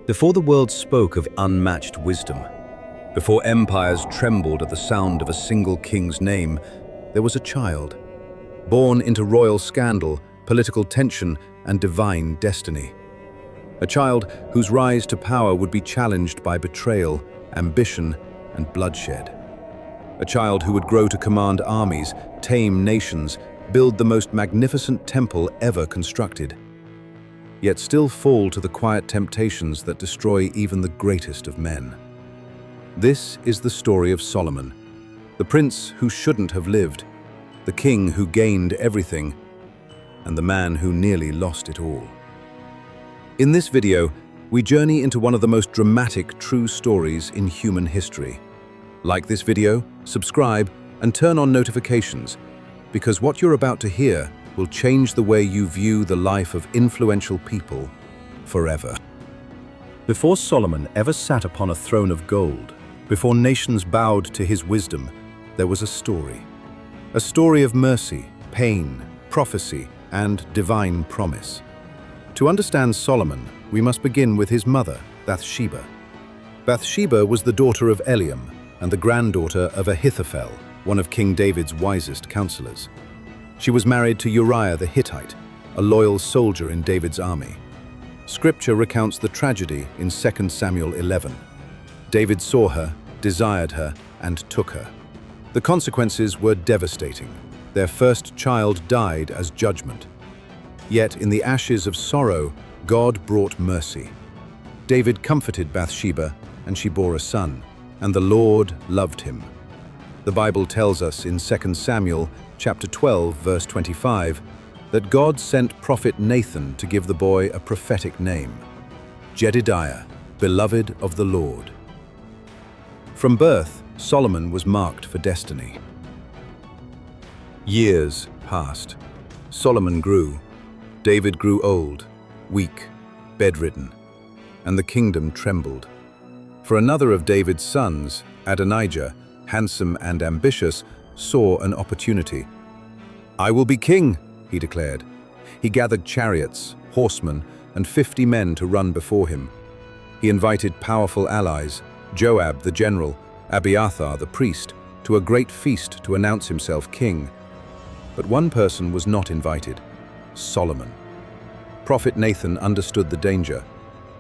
Before the world spoke of unmatched wisdom, before empires trembled at the sound of a single king's name, there was a child, born into royal scandal, political tension, and divine destiny. A child whose rise to power would be challenged by betrayal, ambition, and bloodshed. A child who would grow to command armies, tame nations, build the most magnificent temple ever constructed, yet still fall to the quiet temptations that destroy even the greatest of men. This is the story of Solomon, the prince who shouldn't have lived, the king who gained everything, and the man who nearly lost it all. In this video, we journey into one of the most dramatic true stories in human history. Like this video, subscribe, and turn on notifications, because what you're about to hear will change the way you view the life of influential people forever. Before Solomon ever sat upon a throne of gold, before nations bowed to his wisdom, there was a story. A story of mercy, pain, prophecy, and divine promise. To understand Solomon, we must begin with his mother, Bathsheba. Bathsheba was the daughter of Eliam and the granddaughter of Ahithophel, one of King David's wisest counselors. She was married to Uriah the Hittite, a loyal soldier in David's army. Scripture recounts the tragedy in 2 Samuel 11. David saw her, desired her, and took her. The consequences were devastating. Their first child died as judgment. Yet in the ashes of sorrow, God brought mercy. David comforted Bathsheba, and she bore a son, and the Lord loved him. The Bible tells us in 2 Samuel chapter 12, verse 25, that God sent prophet Nathan to give the boy a prophetic name, Jedediah, beloved of the Lord. From birth, Solomon was marked for destiny. Years passed. Solomon grew. David grew old, weak, bedridden, and the kingdom trembled. For another of David's sons, Adonijah, handsome and ambitious, saw an opportunity. "I will be king," he declared. He gathered chariots, horsemen, and 50 men to run before him. He invited powerful allies, Joab the general, Abiathar the priest, to a great feast to announce himself king. But one person was not invited: Solomon. Prophet Nathan understood the danger.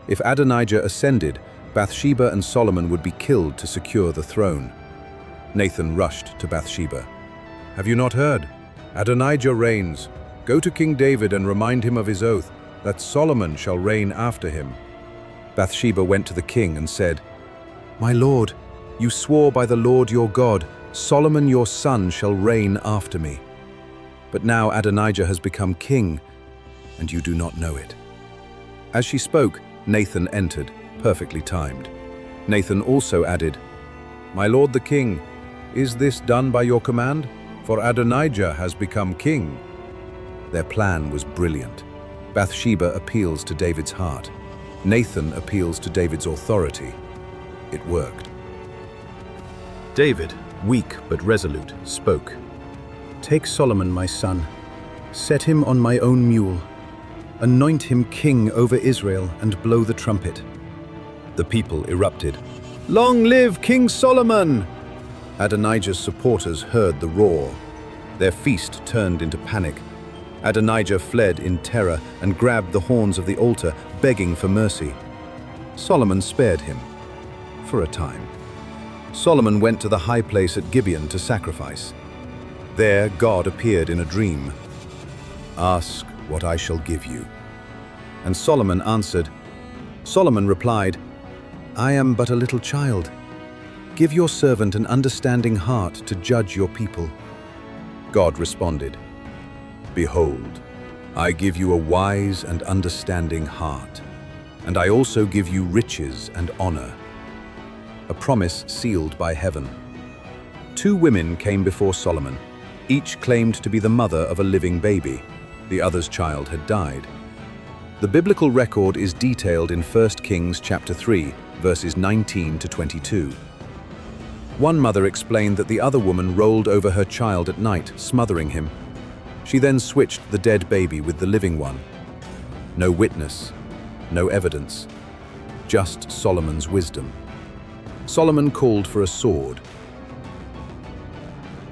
If Adonijah ascended, Bathsheba and Solomon would be killed to secure the throne. Nathan rushed to Bathsheba. "Have you not heard? Adonijah reigns. Go to King David and remind him of his oath, that Solomon shall reign after him." Bathsheba went to the king and said, "My lord, you swore by the Lord your God, Solomon your son shall reign after me. But now Adonijah has become king, and you do not know it." As she spoke, Nathan entered, perfectly timed. Nathan also added, "My lord the king, is this done by your command? For Adonijah has become king." Their plan was brilliant. Bathsheba appeals to David's heart. Nathan appeals to David's authority. It worked. David, weak but resolute, spoke. "Take Solomon, my son. Set him on my own mule. Anoint him king over Israel and blow the trumpet." The people erupted. "Long live King Solomon!" Adonijah's supporters heard the roar. Their feast turned into panic. Adonijah fled in terror and grabbed the horns of the altar, begging for mercy. Solomon spared him, for a time. Solomon went to the high place at Gibeon to sacrifice. There God appeared in a dream. "Ask what I shall give you." And Solomon answered. Solomon replied, "I am but a little child. Give your servant an understanding heart to judge your people." God responded, "Behold, I give you a wise and understanding heart, and I also give you riches and honor." A promise sealed by heaven. 2 women came before Solomon. Each claimed to be the mother of a living baby. The other's child had died. The biblical record is detailed in 1 Kings chapter 3, verses 19 to 22. One mother explained that the other woman rolled over her child at night, smothering him. She then switched the dead baby with the living one. No witness, no evidence. just Solomon's wisdom. Solomon called for a sword.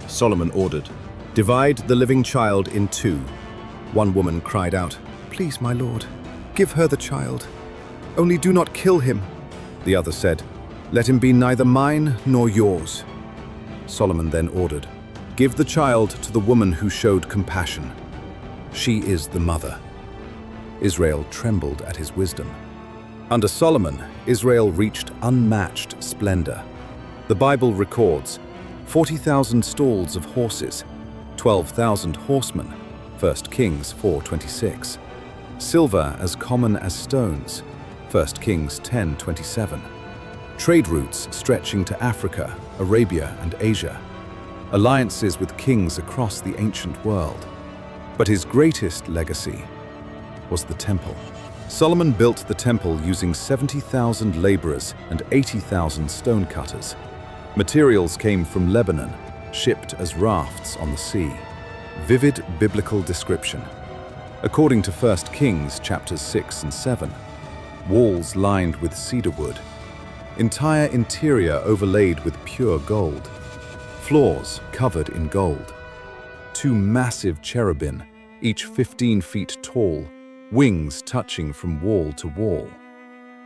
Solomon ordered, "Divide the living child in two." One woman cried out, "Please, my lord, give her the child. Only do not kill him." The other said, "Let him be neither mine nor yours." Solomon then ordered, "Give the child to the woman who showed compassion. She is the mother." Israel trembled at his wisdom. Under Solomon, Israel reached unmatched splendor. The Bible records 40,000 stalls of horses, 12,000 horsemen, 1 Kings 4:26. Silver as common as stones, 1 Kings 10:27. Trade routes stretching to Africa, Arabia, and Asia. Alliances with kings across the ancient world. But his greatest legacy was the temple. Solomon built the temple using 70,000 laborers and 80,000 stonecutters. Materials came from Lebanon, shipped as rafts on the sea. Vivid biblical description. According to 1 Kings chapters 6 and 7, walls lined with cedar wood, entire interior overlaid with pure gold, floors covered in gold, 2 massive cherubim, each 15 feet tall, wings touching from wall to wall,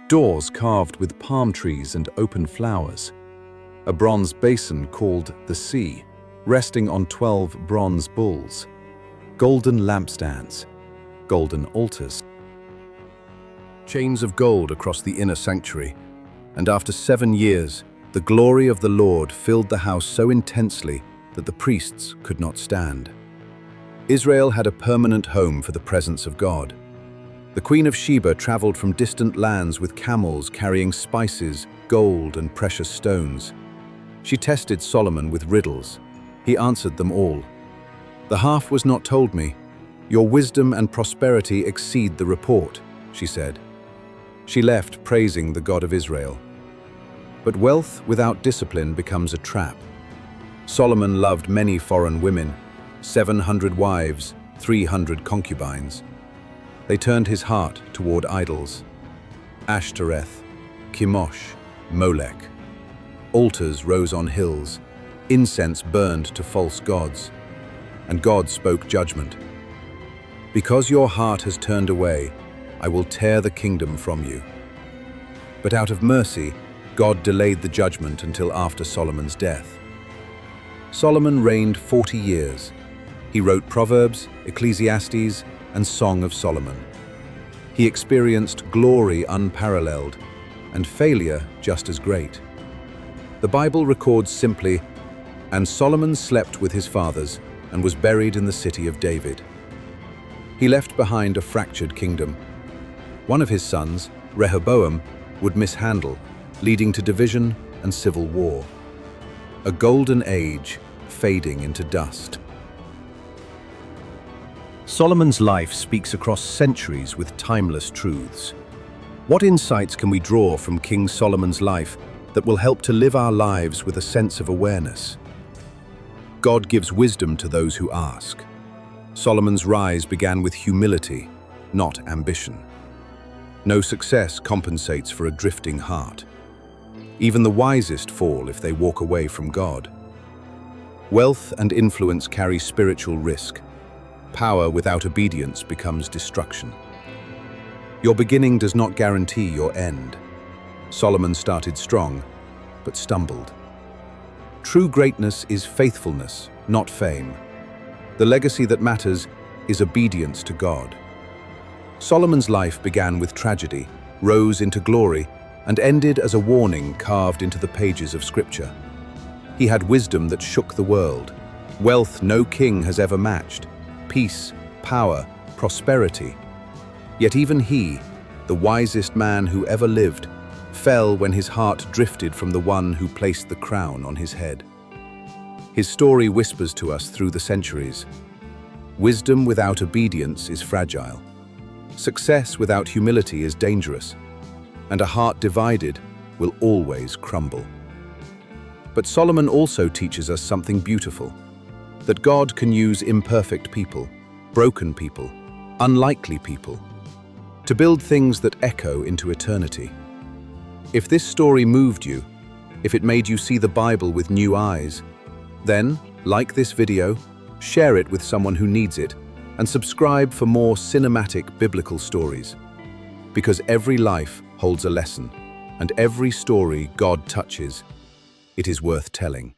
doors carved with palm trees and open flowers, a bronze basin called the Sea, resting on 12 bronze bulls, golden lampstands, golden altars, chains of gold across the inner sanctuary, and after 7 years, the glory of the Lord filled the house so intensely that the priests could not stand. Israel had a permanent home for the presence of God. The Queen of Sheba traveled from distant lands with camels carrying spices, gold, and precious stones. She tested Solomon with riddles. He answered them all. "The half was not told me. Your wisdom and prosperity exceed the report," she said. She left praising the God of Israel. But wealth without discipline becomes a trap. Solomon loved many foreign women, 700 wives, 300 concubines. They turned his heart toward idols. Ashtoreth, Chemosh, Molech. Altars rose on hills, incense burned to false gods, and God spoke judgment. "Because your heart has turned away, I will tear the kingdom from you." But out of mercy, God delayed the judgment until after Solomon's death. Solomon reigned 40 years. He wrote Proverbs, Ecclesiastes, and Song of Solomon. He experienced glory unparalleled and failure just as great. The Bible records simply, "And Solomon slept with his fathers and was buried in the city of David." He left behind a fractured kingdom. One of his sons, Rehoboam, would mishandle, leading to division and civil war. A golden age fading into dust. Solomon's life speaks across centuries with timeless truths. What insights can we draw from King Solomon's life that will help to live our lives with a sense of awareness? God gives wisdom to those who ask. Solomon's rise began with humility, not ambition. No success compensates for a drifting heart. Even the wisest fall if they walk away from God. Wealth and influence carry spiritual risk. Power without obedience becomes destruction. Your beginning does not guarantee your end. Solomon started strong, but stumbled. True greatness is faithfulness, not fame. The legacy that matters is obedience to God. Solomon's life began with tragedy, rose into glory, and ended as a warning carved into the pages of Scripture. He had wisdom that shook the world, wealth no king has ever matched, peace, power, prosperity. Yet even he, the wisest man who ever lived, fell when his heart drifted from the one who placed the crown on his head. His story whispers to us through the centuries. Wisdom without obedience is fragile. Success without humility is dangerous, and a heart divided will always crumble. But Solomon also teaches us something beautiful, that God can use imperfect people, broken people, unlikely people, to build things that echo into eternity. If this story moved you, if it made you see the Bible with new eyes, then like this video, share it with someone who needs it, and subscribe for more cinematic biblical stories. Because every life holds a lesson, and every story God touches, it is worth telling.